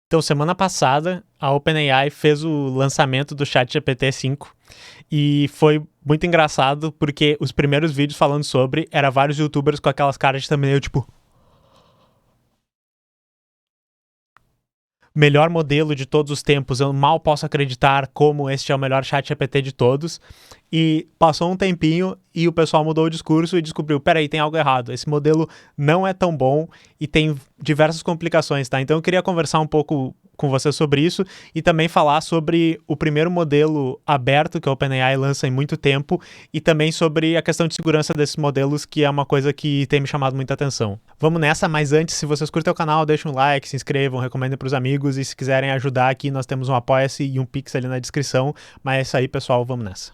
Então, semana passada, a OpenAI fez o lançamento do ChatGPT 5 e foi muito engraçado porque os primeiros vídeos falando sobre eram vários youtubers com aquelas caras de thumbnail tipo melhor modelo de todos os tempos, eu mal posso acreditar como este é o melhor ChatGPT de todos. E passou um tempinho e o pessoal mudou o discurso e descobriu, peraí, tem algo errado, esse modelo não é tão bom e tem diversas complicações, tá? Então eu queria conversar um pouco com você sobre isso e também falar sobre o primeiro modelo aberto que a OpenAI lança em muito tempo e também sobre a questão de segurança desses modelos, que é uma coisa que tem me chamado muita atenção. Vamos nessa, mas antes, se vocês curtem o canal, deixem um like, se inscrevam, recomendem para os amigos e se quiserem ajudar aqui, nós temos um Apoia-se e um Pix ali na descrição. Mas é isso aí, pessoal, vamos nessa.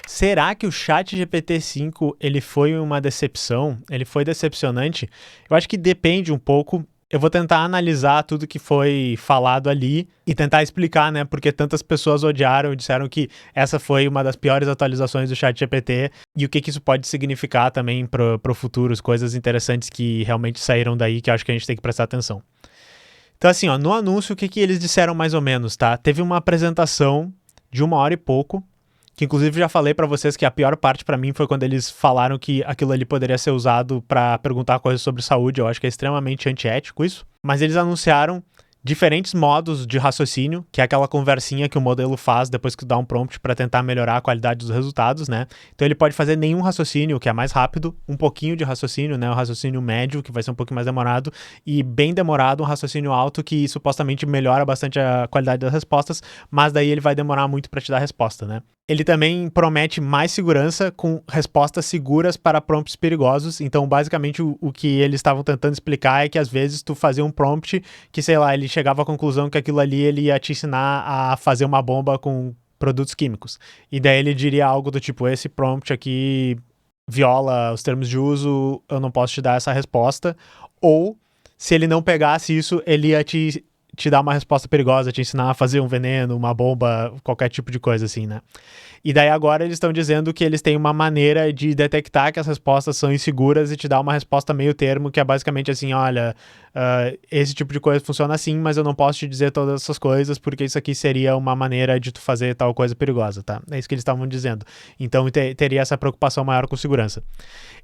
Será que o ChatGPT-5 ele foi uma decepção? Ele foi decepcionante? Eu acho que depende um pouco. Eu vou tentar analisar tudo que foi falado ali e tentar explicar, né, porque tantas pessoas odiaram e disseram que essa foi uma das piores atualizações do ChatGPT e o que isso pode significar também para o futuro, as coisas interessantes que realmente saíram daí que eu acho que a gente tem que prestar atenção. Então assim, ó, no anúncio o que eles disseram mais ou menos, tá? Teve uma apresentação de 1 hora e pouco, que inclusive já falei para vocês que a pior parte para mim foi quando eles falaram que aquilo ali poderia ser usado para perguntar coisas sobre saúde. Eu acho que é extremamente antiético isso. Mas eles anunciaram diferentes modos de raciocínio, que é aquela conversinha que o modelo faz depois que dá um prompt para tentar melhorar a qualidade dos resultados, né? Então ele pode fazer nenhum raciocínio, que é mais rápido, um pouquinho de raciocínio, né? O raciocínio médio, que vai ser um pouquinho mais demorado, e bem demorado, um raciocínio alto, que supostamente melhora bastante a qualidade das respostas, mas daí ele vai demorar muito para te dar a resposta, né? Ele também promete mais segurança com respostas seguras para prompts perigosos. Então, basicamente, o que eles estavam tentando explicar é que, às vezes, tu fazia um prompt que, sei lá, ele chegava à conclusão que aquilo ali ele ia te ensinar a fazer uma bomba com produtos químicos. E daí ele diria algo do tipo, esse prompt aqui viola os termos de uso, eu não posso te dar essa resposta. Ou, se ele não pegasse isso, ele ia te dar uma resposta perigosa, te ensinar a fazer um veneno, uma bomba, qualquer tipo de coisa assim, né? E daí agora eles estão dizendo que eles têm uma maneira de detectar que as respostas são inseguras e te dar uma resposta meio termo, que é basicamente assim, olha, esse tipo de coisa funciona assim, mas eu não posso te dizer todas essas coisas, porque isso aqui seria uma maneira de tu fazer tal coisa perigosa, tá? É isso que eles estavam dizendo. Então teria essa preocupação maior com segurança.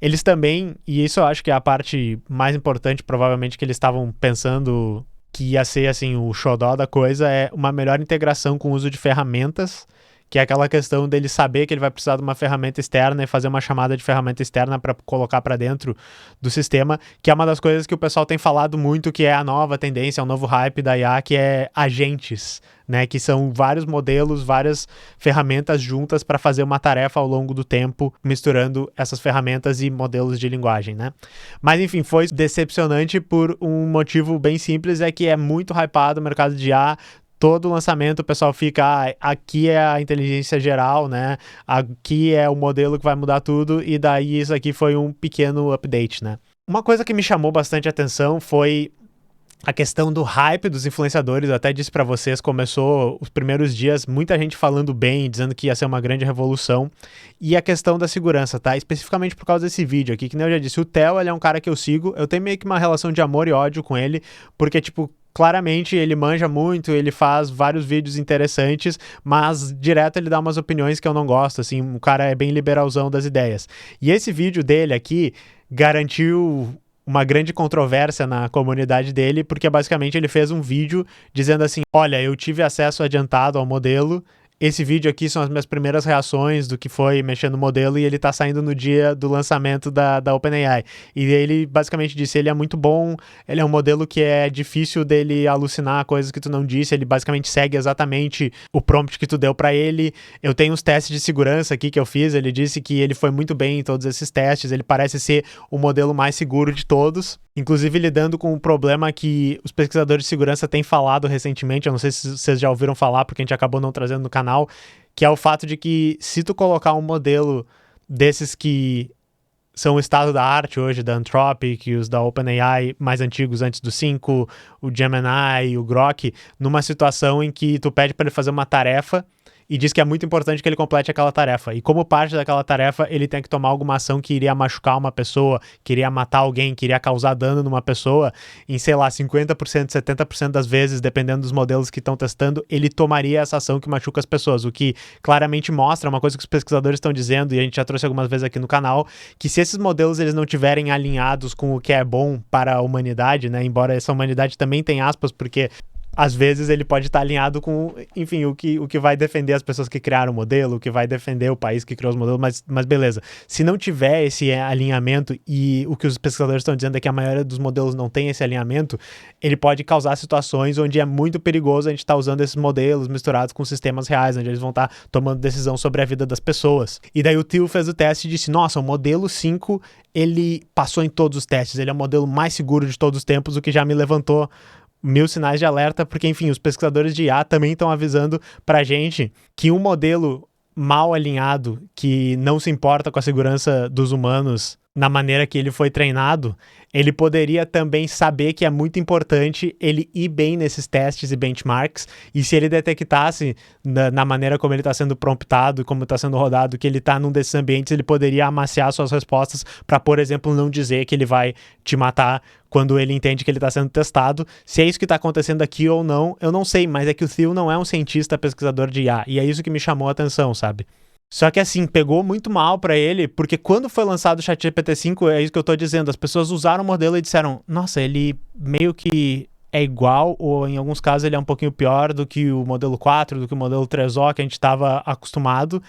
Eles também, e isso eu acho que é a parte mais importante, provavelmente, que eles estavam pensando que ia ser assim o xodó da coisa, é uma melhor integração com o uso de ferramentas, que é aquela questão dele saber que ele vai precisar de uma ferramenta externa e fazer uma chamada de ferramenta externa para colocar para dentro do sistema, que é uma das coisas que o pessoal tem falado muito, que é a nova tendência, o novo hype da IA, que é agentes, né, que são vários modelos, várias ferramentas juntas para fazer uma tarefa ao longo do tempo, misturando essas ferramentas e modelos de linguagem, né? Mas enfim, foi decepcionante por um motivo bem simples, é que é muito hypado o mercado de IA. Todo lançamento o pessoal fica, aqui é a inteligência geral, né? Aqui é o modelo que vai mudar tudo, e daí isso aqui foi um pequeno update, né? Uma coisa que me chamou bastante atenção foi a questão do hype dos influenciadores. Eu até disse pra vocês, começou os primeiros dias, muita gente falando bem, dizendo que ia ser uma grande revolução, e a questão da segurança, tá? Especificamente por causa desse vídeo aqui, que nem eu já disse, o Theo, ele é um cara que eu sigo, eu tenho meio que uma relação de amor e ódio com ele, porque, tipo, claramente ele manja muito, ele faz vários vídeos interessantes, mas direto ele dá umas opiniões que eu não gosto, assim, o cara é bem liberalzão das ideias. E esse vídeo dele aqui garantiu uma grande controvérsia na comunidade dele, porque basicamente ele fez um vídeo dizendo assim, olha, eu tive acesso adiantado ao modelo, esse vídeo aqui são as minhas primeiras reações do que foi mexer no modelo, e ele tá saindo no dia do lançamento da OpenAI. E ele basicamente disse, ele é muito bom, ele é um modelo que é difícil dele alucinar coisas que tu não disse, ele basicamente segue exatamente o prompt que tu deu pra ele. Eu tenho uns testes de segurança aqui que eu fiz, ele disse que ele foi muito bem em todos esses testes, ele parece ser o modelo mais seguro de todos. Inclusive lidando com um problema que os pesquisadores de segurança têm falado recentemente, eu não sei se vocês já ouviram falar, porque a gente acabou não trazendo no canal, que é o fato de que se tu colocar um modelo desses que são o estado da arte hoje, da Anthropic, os da OpenAI mais antigos antes do 5, o Gemini, o Grok, numa situação em que tu pede para ele fazer uma tarefa e diz que é muito importante que ele complete aquela tarefa. E como parte daquela tarefa, ele tem que tomar alguma ação que iria machucar uma pessoa, que iria matar alguém, que iria causar dano numa pessoa, em, sei lá, 50%, 70% das vezes, dependendo dos modelos que estão testando, ele tomaria essa ação que machuca as pessoas, o que claramente mostra uma coisa que os pesquisadores estão dizendo, e a gente já trouxe algumas vezes aqui no canal, que se esses modelos eles não estiverem alinhados com o que é bom para a humanidade, né, embora essa humanidade também tenha aspas, porque às vezes ele pode estar alinhado com, enfim, o que vai defender as pessoas que criaram o modelo, o que vai defender o país que criou os modelos, mas beleza. Se não tiver esse alinhamento, e o que os pesquisadores estão dizendo é que a maioria dos modelos não tem esse alinhamento, ele pode causar situações onde é muito perigoso a gente estar usando esses modelos misturados com sistemas reais, onde eles vão estar tomando decisão sobre a vida das pessoas. E daí o Thiel fez o teste e disse, nossa, o modelo 5, ele passou em todos os testes, ele é o modelo mais seguro de todos os tempos, o que já me levantou 1000 sinais de alerta, porque, enfim, os pesquisadores de IA também estão avisando pra gente que um modelo mal alinhado, que não se importa com a segurança dos humanos na maneira que ele foi treinado, ele poderia também saber que é muito importante ele ir bem nesses testes e benchmarks, e se ele detectasse na maneira como ele está sendo promptado, como está sendo rodado, que ele está num desses ambientes, ele poderia amaciar suas respostas para, por exemplo, não dizer que ele vai te matar quando ele entende que ele está sendo testado. Se é isso que está acontecendo aqui ou não, eu não sei, mas é que o Thiel não é um cientista pesquisador de IA, e é isso que me chamou a atenção, sabe? Só que assim, pegou muito mal pra ele, porque quando foi lançado o ChatGPT-5, é isso que eu tô dizendo, as pessoas usaram o modelo e disseram, nossa, ele meio que é igual, ou em alguns casos ele é um pouquinho pior do que o modelo 4, do que o modelo 3O que a gente estava acostumado,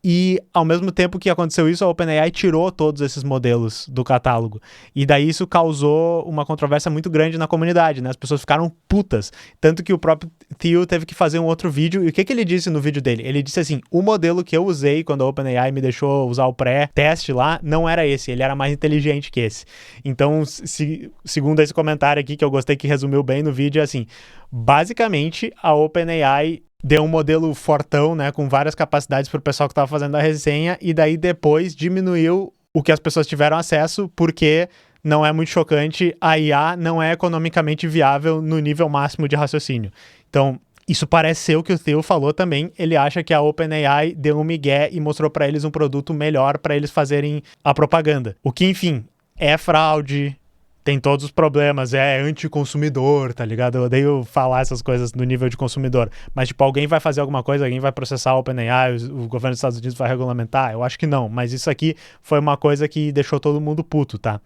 e ao mesmo tempo que aconteceu isso, a OpenAI tirou todos esses modelos do catálogo, e daí isso causou uma controvérsia muito grande na comunidade, né? As pessoas ficaram putas, tanto que o próprio Thiel teve que fazer um outro vídeo, e o que ele disse no vídeo dele? Ele disse assim, o modelo que eu usei quando a OpenAI me deixou usar o pré-teste lá, não era esse, ele era mais inteligente que esse. Então, segundo esse comentário aqui, que eu gostei, que resumiu bem no vídeo, é assim, basicamente a OpenAI deu um modelo fortão, né, com várias capacidades para o pessoal que estava fazendo a resenha, e daí depois diminuiu o que as pessoas tiveram acesso, porque não é muito chocante, a IA não é economicamente viável no nível máximo de raciocínio. Então, isso parece ser o que o Thiel falou também, ele acha que a OpenAI deu um migué e mostrou para eles um produto melhor para eles fazerem a propaganda. O que, enfim, é fraude, tem todos os problemas, é anticonsumidor, tá ligado? Eu odeio falar essas coisas no nível de consumidor. Mas, tipo, alguém vai fazer alguma coisa, alguém vai processar a OpenAI, o governo dos Estados Unidos vai regulamentar? Eu acho que não, mas isso aqui foi uma coisa que deixou todo mundo puto, tá?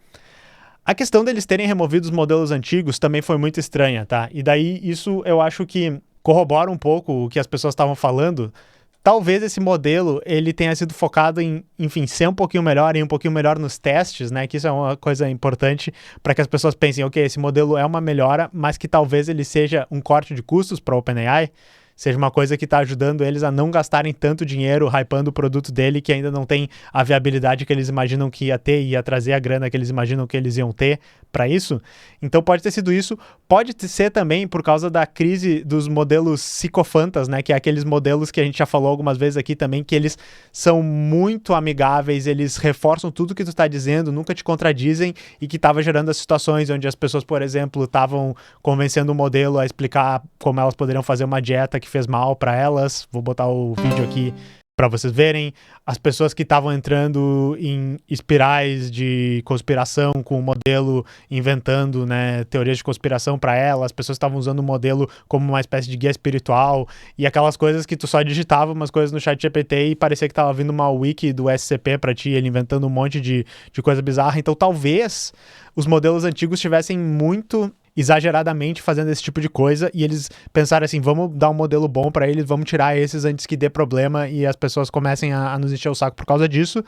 A questão deles terem removido os modelos antigos também foi muito estranha, tá? E daí isso eu acho que corrobora um pouco o que as pessoas estavam falando. Talvez esse modelo ele tenha sido focado em, enfim, ser um pouquinho melhor e um pouquinho melhor nos testes, né? Que isso é uma coisa importante para que as pessoas pensem, ok, esse modelo é uma melhora, mas que talvez ele seja um corte de custos para a OpenAI, seja uma coisa que está ajudando eles a não gastarem tanto dinheiro hypando o produto dele, que ainda não tem a viabilidade que eles imaginam que ia ter, ia trazer a grana que eles imaginam que eles iam ter para isso. Então pode ter sido isso, pode ser também por causa da crise dos modelos psicofantas, né, que é aqueles modelos que a gente já falou algumas vezes aqui também, que eles são muito amigáveis, eles reforçam tudo que tu está dizendo, nunca te contradizem, e que estava gerando as situações onde as pessoas, por exemplo, estavam convencendo o modelo a explicar como elas poderiam fazer uma dieta que fez mal para elas. Vou botar o vídeo aqui para vocês verem. As pessoas que estavam entrando em espirais de conspiração com o modelo, inventando, né, teorias de conspiração para ela, as pessoas estavam usando o modelo como uma espécie de guia espiritual, e aquelas coisas que tu só digitava umas coisas no ChatGPT e parecia que tava vindo uma wiki do SCP para ti, ele inventando um monte de coisa bizarra. Então talvez os modelos antigos tivessem muito exageradamente fazendo esse tipo de coisa, e eles pensaram assim, vamos dar um modelo bom para eles, vamos tirar esses antes que dê problema e as pessoas comecem a nos encher o saco por causa disso,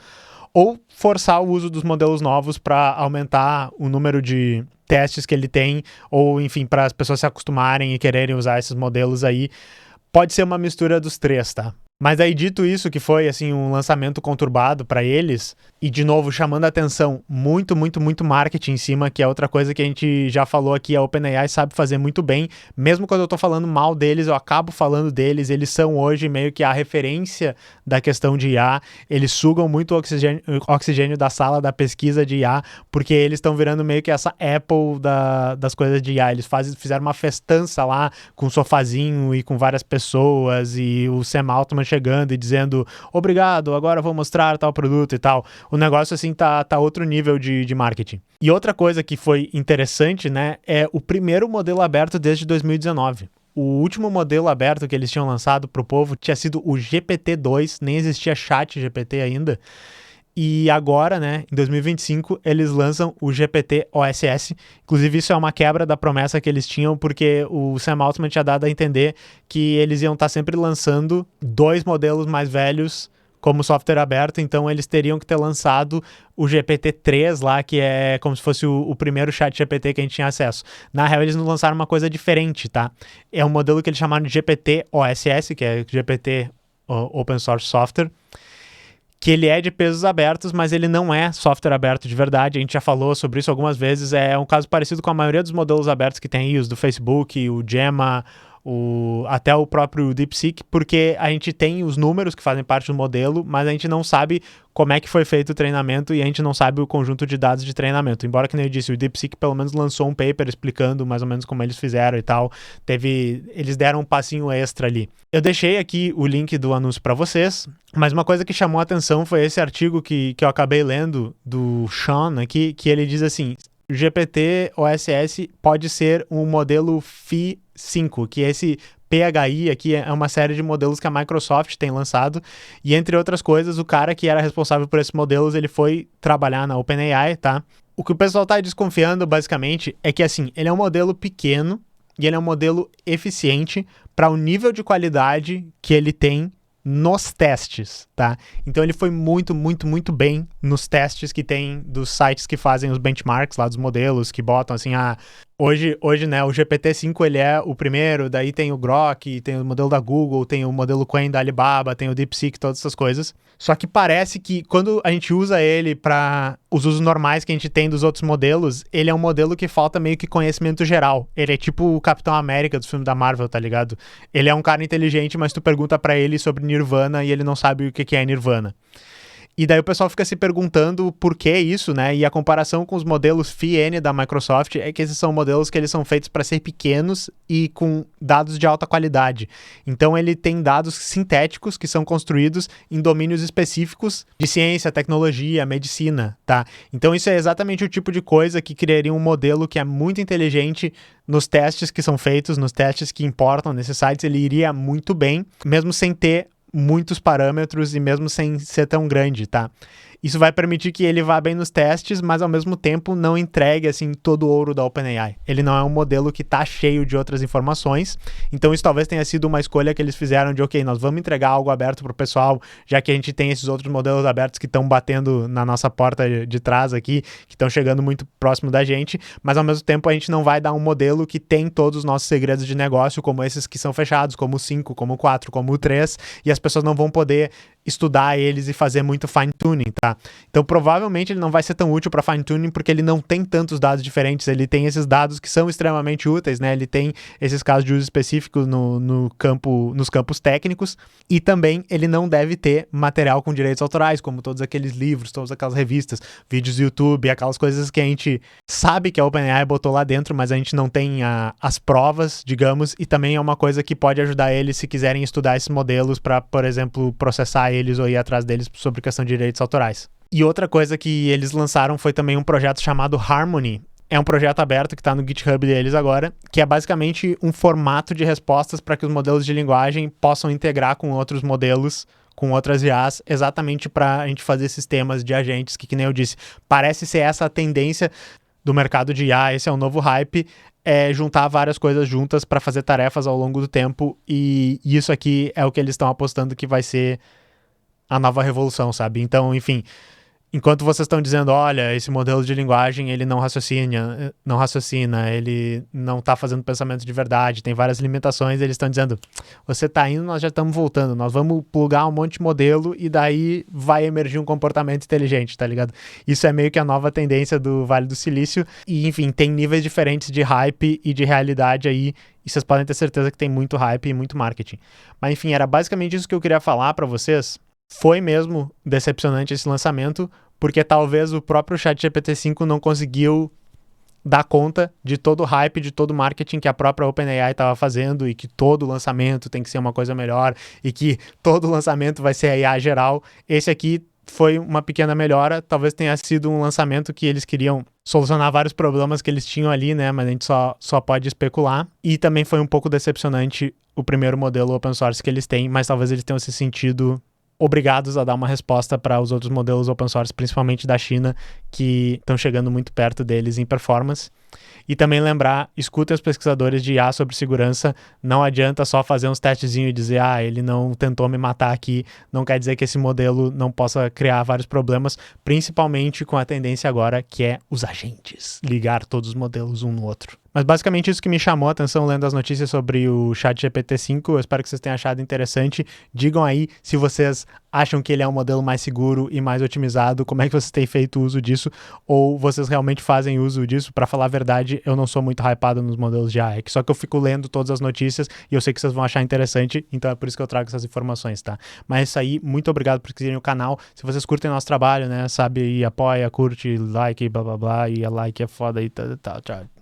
ou forçar o uso dos modelos novos para aumentar o número de testes que ele tem, ou enfim, para as pessoas se acostumarem e quererem usar esses modelos aí. Pode ser uma mistura dos três, tá? Mas aí, dito isso, que foi assim um lançamento conturbado para eles, e de novo chamando a atenção, muito marketing em cima, que é outra coisa que a gente já falou aqui, a OpenAI sabe fazer muito bem. Mesmo quando eu tô falando mal deles, eu acabo falando deles, eles são hoje meio que a referência da questão de IA, eles sugam muito o oxigênio da sala da pesquisa de IA, porque eles estão virando meio que essa Apple das coisas de IA, eles fizeram uma festança lá, com um sofazinho e com várias pessoas, e o Sam Altman chegando e dizendo obrigado, agora vou mostrar tal produto e tal. O negócio, assim, tá outro nível de marketing. E outra coisa que foi interessante, né, é o primeiro modelo aberto desde 2019. O último modelo aberto que eles tinham lançado para o povo tinha sido o GPT-2, nem existia chat GPT ainda. E agora, né, em 2025, eles lançam o GPT-OSS. Inclusive, isso é uma quebra da promessa que eles tinham, porque o Sam Altman tinha dado a entender que eles iam estar sempre lançando 2 modelos mais velhos como software aberto, então eles teriam que ter lançado o GPT-3 lá, que é como se fosse o primeiro chat GPT que a gente tinha acesso. Na real, eles não lançaram uma coisa diferente, tá? É um modelo que eles chamaram de GPT-OSS, que é GPT Open Source Software, que ele é de pesos abertos, mas ele não é software aberto de verdade. A gente já falou sobre isso algumas vezes. É um caso parecido com a maioria dos modelos abertos que tem aí, os do Facebook, o Gemma, até o próprio DeepSeek, porque a gente tem os números que fazem parte do modelo, mas a gente não sabe como é que foi feito o treinamento e a gente não sabe o conjunto de dados de treinamento. Embora, que nem eu disse, o DeepSeek pelo menos lançou um paper explicando mais ou menos como eles fizeram e tal. Eles deram um passinho extra ali. Eu deixei aqui o link do anúncio para vocês, mas uma coisa que chamou a atenção foi esse artigo que eu acabei lendo do Sean aqui, que ele diz assim: o GPT-OSS pode ser um modelo Phi 5, que esse PHI aqui é uma série de modelos que a Microsoft tem lançado, e entre outras coisas, o cara que era responsável por esses modelos, ele foi trabalhar na OpenAI, tá? O que o pessoal tá desconfiando, basicamente, é que, assim, ele é um modelo pequeno e ele é um modelo eficiente para o nível de qualidade que ele tem nos testes, tá? Então ele foi muito, muito, muito bem nos testes que tem dos sites que fazem os benchmarks lá dos modelos, que botam assim, hoje, né, o GPT-5 ele é o primeiro, daí tem o Grok, tem o modelo da Google, tem o modelo Qwen da Alibaba, tem o DeepSeek, todas essas coisas. Só que parece que quando a gente usa ele para os usos normais que a gente tem dos outros modelos, ele é um modelo que falta meio que conhecimento geral. Ele é tipo o Capitão América dos filmes da Marvel, tá ligado? Ele é um cara inteligente, mas tu pergunta para ele sobre Nirvana e ele não sabe o que é Nirvana. E daí o pessoal fica se perguntando por que isso, né? E a comparação com os modelos Phi-N da Microsoft é que esses são modelos que eles são feitos para ser pequenos e com dados de alta qualidade. Então ele tem dados sintéticos que são construídos em domínios específicos de ciência, tecnologia, medicina, tá? Então isso é exatamente o tipo de coisa que criaria um modelo que é muito inteligente nos testes que são feitos, nos testes que importam nesses sites. Ele iria muito bem, mesmo sem ter muitos parâmetros e mesmo sem ser tão grande, tá? Isso vai permitir que ele vá bem nos testes, mas ao mesmo tempo não entregue assim todo o ouro da OpenAI. Ele não é um modelo que tá cheio de outras informações, então isso talvez tenha sido uma escolha que eles fizeram de, ok, nós vamos entregar algo aberto pro pessoal, já que a gente tem esses outros modelos abertos que estão batendo na nossa porta de trás aqui, que estão chegando muito próximo da gente, mas ao mesmo tempo a gente não vai dar um modelo que tem todos os nossos segredos de negócio, como esses que são fechados, como o 5, como o 4, como o 3, e as pessoas não vão poder estudar eles e fazer muito fine-tuning, tá? Então, provavelmente ele não vai ser tão útil para fine-tuning porque ele não tem tantos dados diferentes, ele tem esses dados que são extremamente úteis, né? Ele tem esses casos de uso específicos nos campos técnicos, e também ele não deve ter material com direitos autorais, como todos aqueles livros, todas aquelas revistas, vídeos do YouTube, aquelas coisas que a gente sabe que a OpenAI botou lá dentro, mas a gente não tem as provas, digamos, e também é uma coisa que pode ajudar eles se quiserem estudar esses modelos para, por exemplo, processar eles ou ir atrás deles sobre questão de direitos autorais. E outra coisa que eles lançaram foi também um projeto chamado Harmony. É um projeto aberto que está no GitHub deles agora, que é basicamente um formato de respostas para que os modelos de linguagem possam integrar com outros modelos, com outras IAs, exatamente para a gente fazer sistemas de agentes, que nem eu disse, parece ser essa a tendência do mercado de IA, esse é o novo hype, é juntar várias coisas juntas para fazer tarefas ao longo do tempo, e isso aqui é o que eles estão apostando que vai ser a nova revolução, sabe? Então, enfim, enquanto vocês estão dizendo, olha, esse modelo de linguagem, ele não raciocina, ele não está fazendo pensamento de verdade, tem várias limitações, eles estão dizendo, você está indo, nós já estamos voltando, nós vamos plugar um monte de modelo e daí vai emergir um comportamento inteligente, tá ligado? Isso é meio que a nova tendência do Vale do Silício e, enfim, tem níveis diferentes de hype e de realidade aí, e vocês podem ter certeza que tem muito hype e muito marketing. Mas, enfim, era basicamente isso que eu queria falar para vocês. Foi mesmo decepcionante esse lançamento, porque talvez o próprio ChatGPT 5 não conseguiu dar conta de todo o hype, de todo o marketing que a própria OpenAI estava fazendo e que todo lançamento tem que ser uma coisa melhor e que todo lançamento vai ser a IA geral. Esse aqui foi uma pequena melhora, talvez tenha sido um lançamento que eles queriam solucionar vários problemas que eles tinham ali, né, mas a gente só pode especular. E também foi um pouco decepcionante o primeiro modelo open source que eles têm, mas talvez eles tenham se sentido obrigados a dar uma resposta para os outros modelos open source, principalmente da China, que estão chegando muito perto deles em performance. E também lembrar, escutem os pesquisadores de IA sobre segurança, não adianta só fazer uns testezinhos e dizer, ele não tentou me matar aqui, não quer dizer que esse modelo não possa criar vários problemas, principalmente com a tendência agora que é os agentes, ligar todos os modelos um no outro. Mas basicamente isso que me chamou a atenção lendo as notícias sobre o ChatGPT-5, eu espero que vocês tenham achado interessante. Digam aí se vocês acham que ele é um modelo mais seguro e mais otimizado, como é que vocês têm feito uso disso, ou vocês realmente fazem uso disso. Para falar a verdade, eu não sou muito hypado nos modelos de AI, só que eu fico lendo todas as notícias e eu sei que vocês vão achar interessante, então é por isso que eu trago essas informações, tá? Mas é isso aí, muito obrigado por seguirem o canal. Se vocês curtem nosso trabalho, né, sabe, e apoia, curte, like, blá blá blá, e a like é foda e tal, tchau.